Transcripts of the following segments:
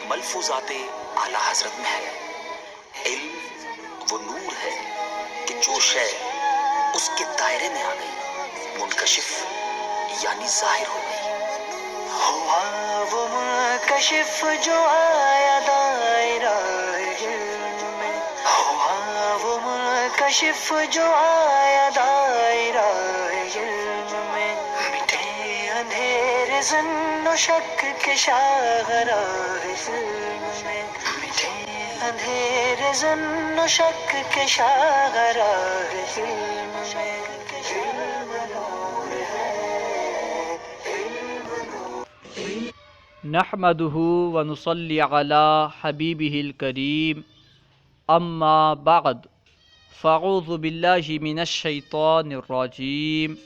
ملفوظات اعلیٰ حضرت میں ہے، علم وہ نور ہے کہ جو شے اس کے دائرے میں آ گئی منکشف یعنی ظاہر ہو گئی، ہوا وہ منکشف جو آیا دائرہ علم میں، ہوا وہ منکشف جو آیا دائرہ علم میں، مٹے اندھیرے ظن و شک کے شاہراہ علم میں، مٹے اندھیرے ظن و شک کے شاہراہ علم میں، علم نور ہے، علم نور۔ نحمده ونصلي على حبيبه الكريم اما بعد فاعوذ بالله من الشيطان الرجيم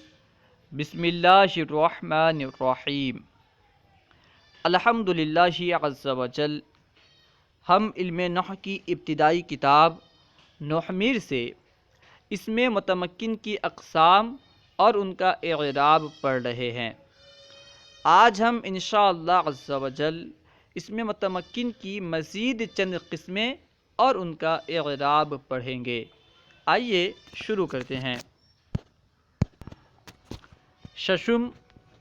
بسم الله الرحمن الرحیم۔ الحمد للہ عز وجل، ہم علم نحو کی ابتدائی کتاب نحمیر سے اسم متمکن کی اقسام اور ان کا اعراب پڑھ رہے ہیں۔ آج ہم انشاءاللہ عز وجل اسم متمکن کی مزید چند قسمیں اور ان کا اعراب پڑھیں گے۔ آئیے شروع کرتے ہیں۔ ششم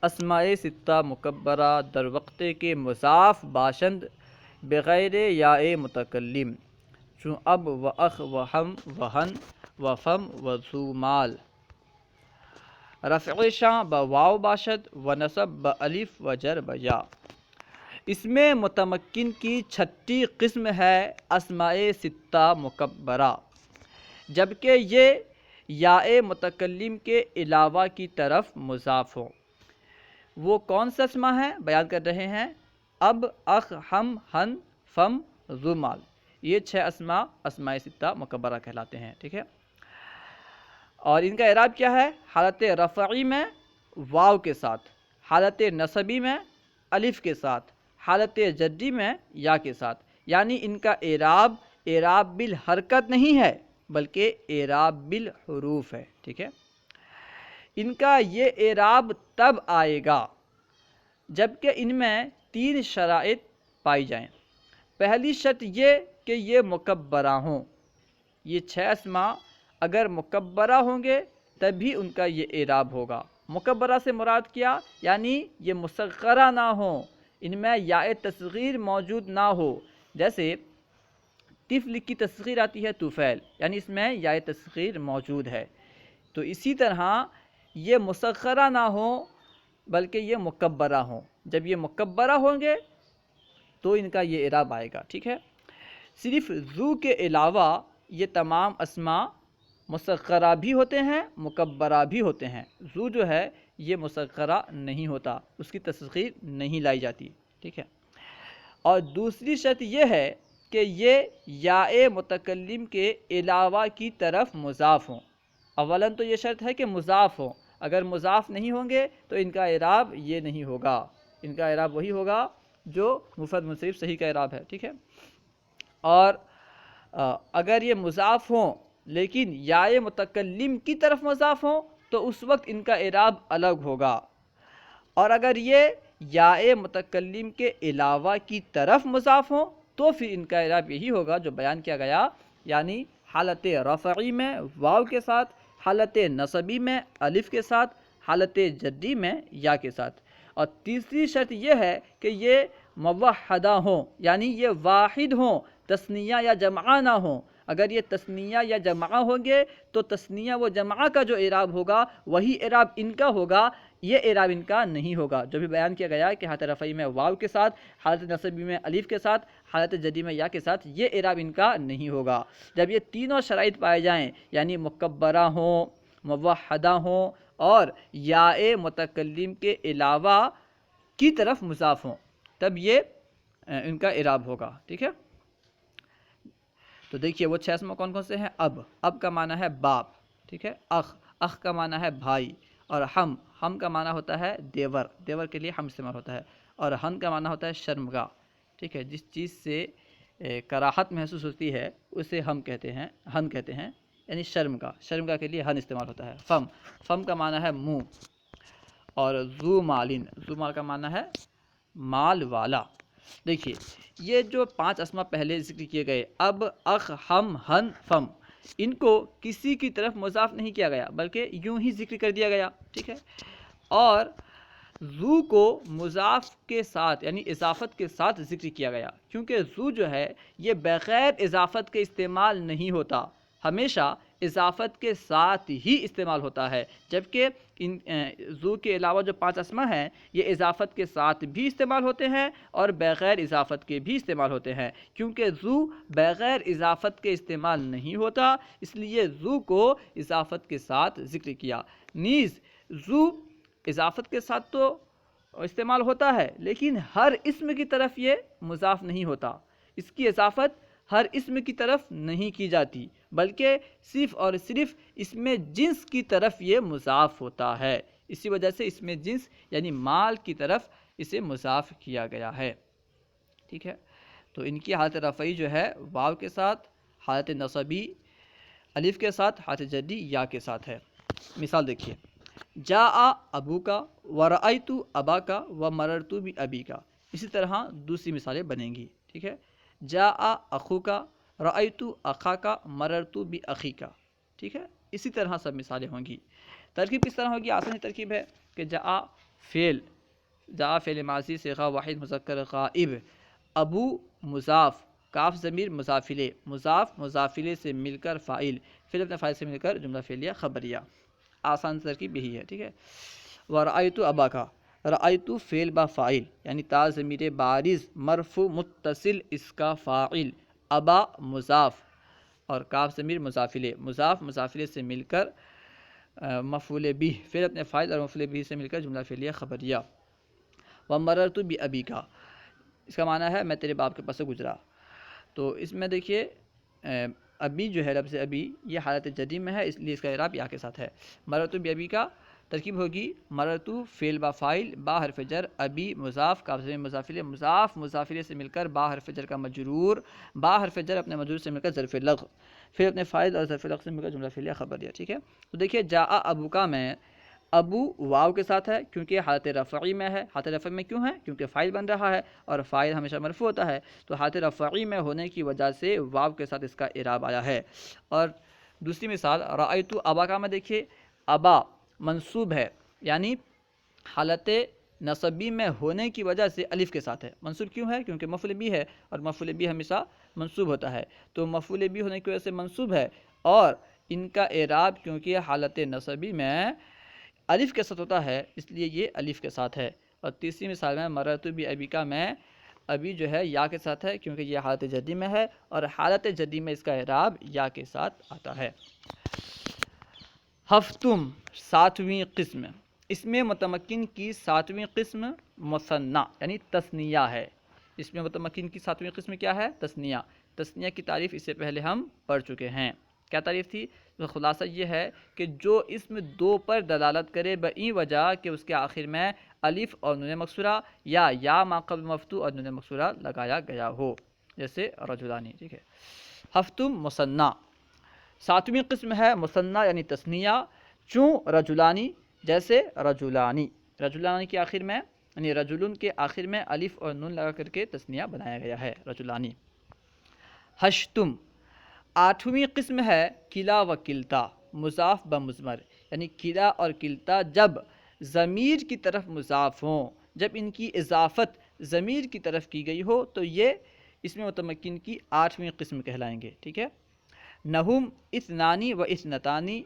اسماء ستہ مکبرہ در وقت کے مضاف باشند بغیر یاء متکلم، چون اب و اخ و ہم و ہن و فم و ذو مال، رفع شاں بواو باشد و نصب بالف و جر بیا۔ اسم متمکن کی چھٹی قسم ہے اسماء ستہ مکبرہ، جبکہ یہ یاء متکلم کے علاوہ کی طرف مضاف ہوں۔ وہ کون سا اسما ہے بیان کر رہے ہیں۔ اب، اخ، ہم، ہن، فم، ذو مال، یہ 6 اسماء ستہ مکبرہ کہلاتے ہیں، ٹھیک ہے۔ اور ان کا اعراب کیا ہے؟ حالت رفعی میں واو کے ساتھ، حالت نصبی میں الف کے ساتھ، حالت جری میں یا کے ساتھ، یعنی ان کا اعراب بالحرکت نہیں ہے بلکہ اعراب بالحروف ہے، ٹھیک ہے۔ ان کا یہ اعراب تب آئے گا جبکہ ان میں 3 شرائط پائی جائیں۔ پہلی شرط یہ کہ یہ مکبرہ ہوں۔ یہ 6 اسما اگر مکبرہ ہوں گے تب ہی ان کا یہ اعراب ہوگا۔ مکبرہ سے مراد کیا؟ یعنی یہ مصغرہ نہ ہوں، ان میں یاء تصغیر موجود نہ ہو۔ جیسے طفل کی تصغیر آتی ہے طفیل، یعنی اس میں یاء تصغیر موجود ہے۔ تو اسی طرح یہ مصغرہ نہ ہوں بلکہ یہ مکبرہ ہوں۔ جب یہ مکبرہ ہوں گے تو ان کا یہ اعراب آئے گا، ٹھیک ہے۔ صرف ذو کے علاوہ یہ تمام اسما مصغرہ بھی ہوتے ہیں، مکبرہ بھی ہوتے ہیں۔ ذو جو ہے یہ مصغرہ نہیں ہوتا، اس کی تصغیر نہیں لائی جاتی، ٹھیک ہے۔ اور دوسری شرط یہ ہے کہ یہ یاء متکلم کے علاوہ کی طرف مضاف ہوں۔ اولاً تو یہ شرط ہے کہ مضاف ہوں، اگر مضاف نہیں ہوں گے تو ان کا اعراب یہ نہیں ہوگا، ان کا اعراب وہی ہوگا جو مفرد منصرف صحیح کا اعراب ہے، ٹھیک ہے۔ اور اگر یہ مضاف ہوں لیکن یاء متکلم کی طرف مضاف ہوں تو اس وقت ان کا اعراب الگ ہوگا۔ اور اگر یہ یاء متکلم کے علاوہ کی طرف مضاف ہوں تو پھر ان کا اعراب یہی ہوگا جو بیان کیا گیا، یعنی حالت رفعی میں واو کے ساتھ، حالت نصبی میں الف کے ساتھ، حالت جری میں یا کے ساتھ۔ اور تیسری شرط یہ ہے کہ یہ موحدہ ہوں، یعنی یہ واحد ہوں، تثنیہ یا جمع نہ ہوں۔ اگر یہ تثنیہ یا جمع ہوں گے تو تثنیہ و جمع کا جو اعراب ہوگا وہی اعراب ان کا ہوگا، یہ اعراب ان کا نہیں ہوگا۔ جو بھی بیان کیا گیا کہ حالت رفعی میں واو کے ساتھ، حالت نصبی میں الف کے ساتھ، حالت جری میں یا کے ساتھ، یہ اعراب ان کا نہیں ہوگا۔ جب یہ تینوں شرائط پائے جائیں، یعنی مکبرہ ہوں، موحدہ ہوں اور یاء متکلم کے علاوہ کی طرف مضاف ہوں، تب یہ ان کا اعراب ہوگا، ٹھیک ہے۔ تو دیکھیے وہ 6 اسما کون کون سے ہیں۔ اب کا معنی ہے باپ، ٹھیک ہے۔ اخ کا معنی ہے بھائی، اور ہم کا معنی ہوتا ہے دیور کے لیے ہم استعمال ہوتا ہے، اور ہن کا معنی ہوتا ہے شرمگاہ، ٹھیک ہے۔ جس چیز سے کراہت محسوس ہوتی ہے اسے ہن کہتے ہیں، یعنی شرمگاہ کے لیے ہن استعمال ہوتا ہے۔ فم کا معنی ہے منہ، اور ذو مالن، ذو مال کا معنی ہے مال والا۔ دیکھیے یہ جو 5 اسما پہلے ذکر کیے گئے، اب، اخ، ہم، ہن، فم، ان کو کسی کی طرف مضاف نہیں کیا گیا بلکہ یوں ہی ذکر کر دیا گیا، ٹھیک ہے۔ اور ذو کو مضاف کے ساتھ یعنی اضافت کے ساتھ ذکر کیا گیا، کیونکہ ذو جو ہے یہ بغیر اضافت کے استعمال نہیں ہوتا، ہمیشہ اضافت کے ساتھ ہی استعمال ہوتا ہے، جبکہ ان ذو کے علاوہ جو 5 اسما ہیں یہ اضافت کے ساتھ بھی استعمال ہوتے ہیں اور بغیر اضافت کے بھی استعمال ہوتے ہیں۔ کیونکہ ذو بغیر اضافت کے استعمال نہیں ہوتا، اس لیے ذو کو اضافت کے ساتھ ذکر کیا۔ نیز ذو اضافت کے ساتھ تو استعمال ہوتا ہے لیکن ہر اسم کی طرف یہ مضاف نہیں ہوتا، اس کی اضافت ہر اسم کی طرف نہیں کی جاتی بلکہ صرف اور صرف اسم جنس کی طرف یہ مضاف ہوتا ہے، اسی وجہ سے اسم جنس یعنی مال کی طرف اسے مضاف کیا گیا ہے، ٹھیک ہے۔ تو ان کی حالت رفعی جو ہے واو کے ساتھ، حالت نصبی الف کے ساتھ، حالت جری یا کے ساتھ ہے۔ مثال دیکھیے، جاء ابوکا ورأیت اباکا ومررت بابیکا، اسی طرح دوسری مثالیں بنیں گی، ٹھیک ہے۔ جاء اخوکا رأیت اخاکا مررت باخیکا، ٹھیک ہے، اسی طرح سب مثالیں ہوں گی۔ ترکیب کس طرح ہوگی؟ آسانی ترکیب ہے کہ جاء فعل ماضی صیغہ واحد مذکر غائب، ابو مضاف، کاف ضمیر مضافلے، مضاف مضافلے سے مل کر فاعل، فعل اپنے فاعل سے مل کر جملہ فعلیہ خبریہ، آسان ترکیب یہی ہے، ٹھیک ہے۔ ورأیت اباکا، رأیت فعل با فاعل یعنی تا ضمیر بارز مرفوع متصل اس کا فاعل، ابا مضاف اور کاف ضمیر مضافلے، مضاف مضافلے سے مل کر مفعول بھی، فعل اپنے فاعل اور مفعول بھی سے مل کر جملہ فعلیہ خبریہ۔ ومررت بابیکا، اس کا معنی ہے میں تیرے باپ کے پاس سے گزرا۔ تو اس میں دیکھیے ابی جو ہے لفظ ابی یہ حالت جدی میں ہے، اس لیے اس کا اعراب یا کے ساتھ ہے۔ مررت بابیکا ترکیب ہوگی مررت فعل با فاعل با حرف جر، ابی مضاف کاف ضمیر مضافلے، مضاف مضافلے سے مل کر با حرف جر کا مجرور، با حرف جر اپنے مجرور سے مل کر ظرف لغو، پھر اپنے فاعل اور ظرف لغو سے مل کر جملہ فعلیہ خبریہ، ٹھیک ہے۔ تو دیکھیے جاء ابوکا میں ابو واو کے ساتھ ہے کیونکہ حالت رفعی میں ہے، حالت رفعی میں کیوں ہے؟ کیونکہ فاعل بن رہا ہے اور فاعل ہمیشہ مرفوع ہوتا ہے، تو حالت رفعی میں ہونے کی وجہ سے واو کے ساتھ اس کا اعراب آیا ہے۔ اور دوسری مثال رأیت اباکا میں دیکھیے ابا منصوب ہے یعنی حالت نصبی میں ہونے کی وجہ سے الف کے ساتھ ہے، منصوب کیوں ہے؟ کیونکہ مفعول بھی ہے اور مفعول بھی ہمیشہ منصوب ہوتا ہے، تو مفعول بھی ہونے کی وجہ سے منصوب ہے، اور ان کا اعراب کیونکہ حالت نصبی میں الف کے ساتھ ہوتا ہے اس لیے یہ الف کے ساتھ ہے۔ اور تیسری مثال میں مررت بابیکا میں ابھی جو ہے یا کے ساتھ ہے کیونکہ یہ حالت جدی میں ہے اور حالت جدی میں اس کا اعراب یا کے ساتھ آتا ہے۔ ہفتم 7ویں قسم، اس میں متمکن کی 7ویں قسم مثنی یعنی تثنیہ ہے۔ اس میں متمکن کی 7ویں قسم کیا ہے؟ تثنیہ۔ تثنیہ کی تعریف اس سے پہلے ہم پڑھ چکے ہیں، کیا تعریف تھی؟ تو خلاصہ یہ ہے کہ جو اسم دو پر دلالت کرے بئی وجہ کہ اس کے آخر میں الف اور نون مکسورہ یا ما قبل مفتوح اور نون مکسورہ لگایا گیا ہو، جیسے رجلانی، ٹھیک ہے۔ ہفتم مثنی 7ویں قسم ہے مثنی یعنی تثنیہ، چوں رجلانی جیسے رجلانی، رجلانی کے آخر میں یعنی رجلن کے آخر میں الف اور نون لگا کر کے تثنیہ بنایا گیا ہے، رجلانی۔ ہشتم 8ویں قسم ہے کلا و کلتا، مضاف بمضمر یعنی کلا اور کلتا جب ضمیر کی طرف مضاف ہوں، جب ان کی اضافت ضمیر کی طرف کی گئی ہو تو یہ اس میں متمکن کی 8ویں قسم کہلائیں گے، ٹھیک ہے۔ نہم اثنانی و اثنتانی،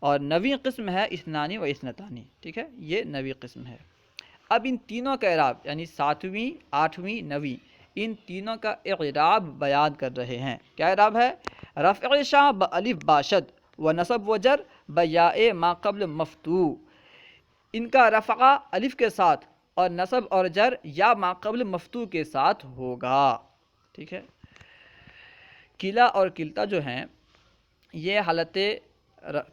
اور 9ویں قسم ہے اثنانی و اثنتانی، ٹھیک ہے، یہ 9ویں قسم ہے۔ اب ان تینوں کا اعراب یعنی 7ویں 8ویں 9ویں ان تینوں کا اعراب بیان کر رہے ہیں۔ کیا اعراب ہے؟ رفع شاں بالف باشد و نصب و جر بیاء ما قبل مفتوح، ان کا رفع الف کے ساتھ اور نصب اور جر یا ما قبل مفتوح کے ساتھ ہوگا، ٹھیک ہے۔ کلا اور کلتا جو ہیں یہ حالت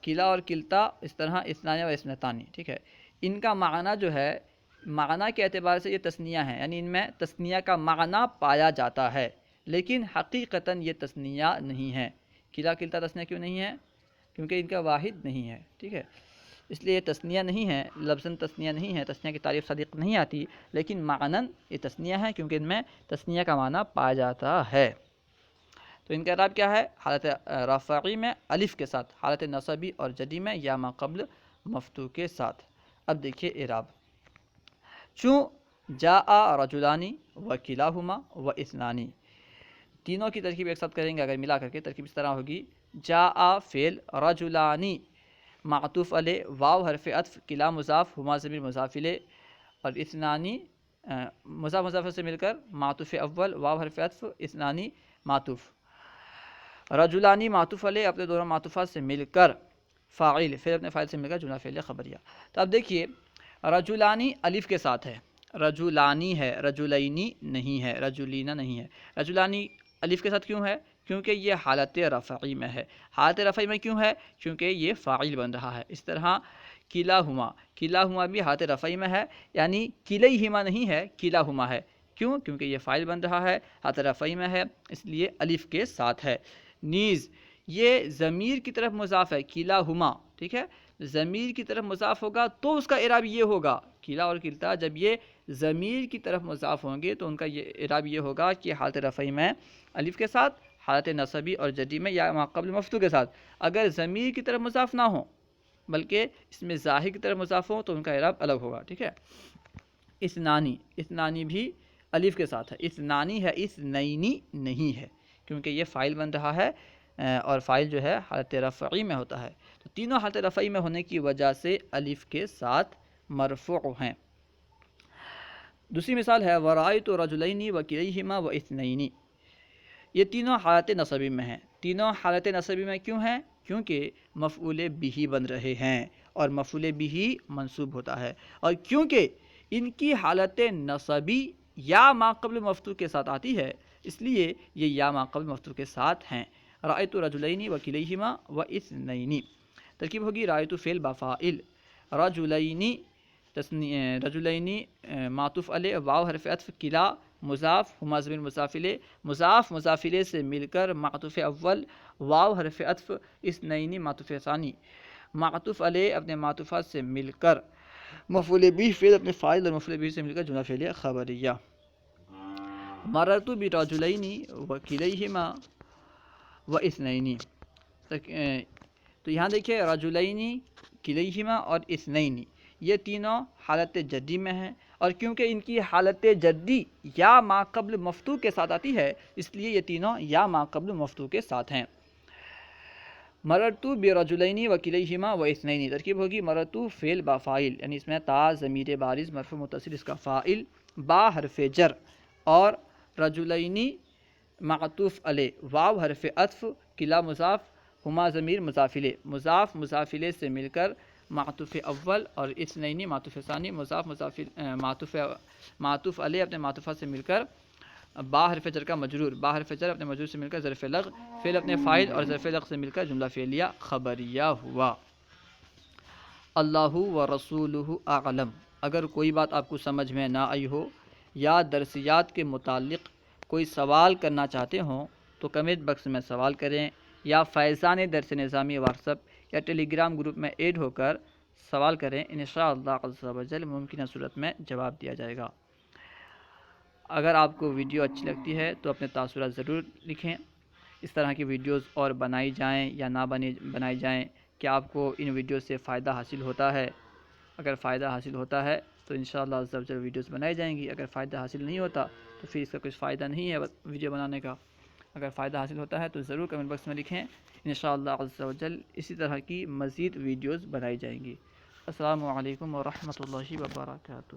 کلا اور کلتا اس طرح اثنانی و اثنتانی، ٹھیک ہے، ان کا معنی جو ہے معنی کے اعتبار سے یہ تثنیہ ہیں، یعنی ان میں تثنیہ کا معنی پایا جاتا ہے لیکن حقیقتاً یہ تثنیہ نہیں ہے۔ کلا کلتا تثنیہ کیوں نہیں ہے؟ کیونکہ ان کا واحد نہیں ہے، ٹھیک ہے۔ اس لیے یہ تثنیہ نہیں ہے، لفظاً تثنیہ نہیں ہے، تثنیہ کی تعریف صدیق نہیں آتی، لیکن معناً یہ تثنیہ ہے کیونکہ ان میں تثنیہ کا معنی پایا جاتا ہے۔ تو ان کا اعراب کیا ہے؟ حالت رفعی میں الف کے ساتھ، حالت نصبی اور جری میں یا ما قبل مفتوح کے ساتھ۔ اب دیکھیے اعراب، چوں جاء رجلانی وکلاہما واثنانی، تینوں کی ترکیب ایک ساتھ کریں گے اگر ملا کر کے، ترکیب اس طرح ہوگی، جاء فعل، رجلانی معطوف علیہ، واو حرف عطف، کلا مضاف، ہما ضمیر مضاف الیہ، اور اثنانی مضاف مضاف سے مل کر معطوف اول، واو حرف عطف، اثنانی معطوف، رجلانی معطوف علیہ اپنے دونوں معطوفات سے مل کر فاعل، پھر اپنے فاعل سے مل کر جملہ فعلیہ خبریہ۔ تو اب دیکھیے رجلانی الف کے ساتھ ہے، رجلانی ہے، رجلینی نہیں ہے، رجلینا نہیں ہے۔ رجلانی الف کے ساتھ کیوں ہے؟ کیونکہ یہ حالت رفعی میں ہے۔ حالت رفعی میں کیوں ہے؟ کیونکہ یہ فاعل بن رہا ہے۔ اس طرح کلاہما، کلاہما بھی حالت رفعی میں ہے، یعنی کلیہما نہیں ہے، کلاہما ہے۔ کیوں؟ کیونکہ یہ فاعل بن رہا ہے، حالت رفعی میں ہے، اس لیے الف کے ساتھ ہے۔ نیز یہ ضمیر کی طرف مضاف ہے، کلاہما، ٹھیک ہے، ضمیر کی طرف مضاف ہوگا تو اس کا اعراب یہ ہوگا، کلا اور کلتا جب یہ ضمیر کی طرف مضاف ہوں گے تو ان کا یہ اعراب یہ ہوگا کہ حالت رفعی میں الف کے ساتھ، حالت نصبی اور جری میں یا ما قبل مفتوح کے ساتھ۔ اگر ضمیر کی طرف مضاف نہ ہو بلکہ اس میں ظاہر کی طرف مضاف ہو تو ان کا اعراب الگ ہوگا، ٹھیک ہے۔ اثنانی، اثنانی بھی الف کے ساتھ ہے، اثنانی ہے، اثنینی نہیں ہے، کیونکہ یہ فاعل بن رہا ہے اور فاعل جو ہے حالت رفعی میں ہوتا ہے، تو تینوں حالت رفعی میں ہونے کی وجہ سے الف کے ساتھ مرفوع ہیں۔ دوسری مثال ہے ورأیت رجلین وکلیہما واثنین، یہ تینوں حالت نصبی میں ہیں۔ تینوں حالت نصبی میں کیوں ہیں؟ کیونکہ مفعول بہ بن رہے ہیں اور مفعول بہ منصوب ہوتا ہے، اور کیونکہ ان کی حالت نصبی یا ما قبل مفتوح کے ساتھ آتی ہے اس لیے یہ یا ما قبل مفتوح کے ساتھ ہیں۔ رأیت رجلین وکلیہما واثنین، ترکیب ہوگی رأیت فعل بفاعل، رجلین رجلین معطوف علیہ، واو حرف عطف، کلا مضاف، ہما ضمیر مضاف الیہ، مضاف مضاف الیہ سے مل کر معطوف اول، واو حرف عطف، اثنین معطوف ثانی، معطوف علیہ اپنے معطوفات سے مل کر، مفعول بہ فعل اپنے فاعل اور مفعول بہ سے مل کر جملہ فعلیہ خبریہ۔ مررت برجلین وکلیہما واثنین، تو یہاں دیکھیں رجلین، کلیہما اور اثنین، یہ تینوں حالت جدی میں ہیں، اور کیونکہ ان کی حالت جدی یا ما قبل مفتوح کے ساتھ آتی ہے اس لیے یہ تینوں یا ما قبل مفتوح کے ساتھ ہیں۔ مررتو برجلین وکلیہما واثنین، ترکیب ہوگی مررتو فعل با فاعل، یعنی اس میں تا ضمیر بارز مرفوع متصل اس کا فاعل، با حرف جر، اور رجلین معطوف علیہ، واو حرف عطف، کلا مضاف، ہما ضمیر مضاف الیہ، مضاف مضاف الیہ سے مل کر معطوف اول اور اثنین معطوف ثانی، مضاف معطوف علیہ اپنے معطوفات سے مل کر با حرف جر کا مجرور، با حرف جر اپنے مجرور سے مل کر ظرف لغ، فعل اپنے فاعل اور ظرف لغ سے مل کر جملہ فعلیہ خبریہ ہوا۔ اللہ و رسولہ اعلم، اگر کوئی بات آپ کو سمجھ میں نہ آئی ہو یا درسیات کے متعلق کوئی سوال کرنا چاہتے ہوں تو کمنٹ باکس میں سوال کریں، یا فیضان درس نظامی واٹس ایپ یا ٹیلی گرام گروپ میں ایڈ ہو کر سوال کریں، انشاءاللہ عز و جل ممکنہ صورت میں جواب دیا جائے گا۔ اگر آپ کو ویڈیو اچھی لگتی ہے تو اپنے تاثرات ضرور لکھیں، اس طرح کی ویڈیوز اور بنائی جائیں یا نہ بنائی جائیں، کہ آپ کو ان ویڈیو سے فائدہ حاصل ہوتا ہے۔ اگر فائدہ حاصل ہوتا ہے تو انشاءاللہ عز و جل ویڈیوز بنائی جائیں گی، اگر فائدہ حاصل نہیں ہوتا تو پھر اس کا کچھ فائدہ نہیں ہے ویڈیو بنانے کا۔ اگر فائدہ حاصل ہوتا ہے تو ضرور کمنٹ باکس میں لکھیں، انشاءاللہ عز و جل اسی طرح کی مزید ویڈیوز بنائی جائیں گی۔ السلام علیکم ورحمۃ اللہ وبرکاتہ۔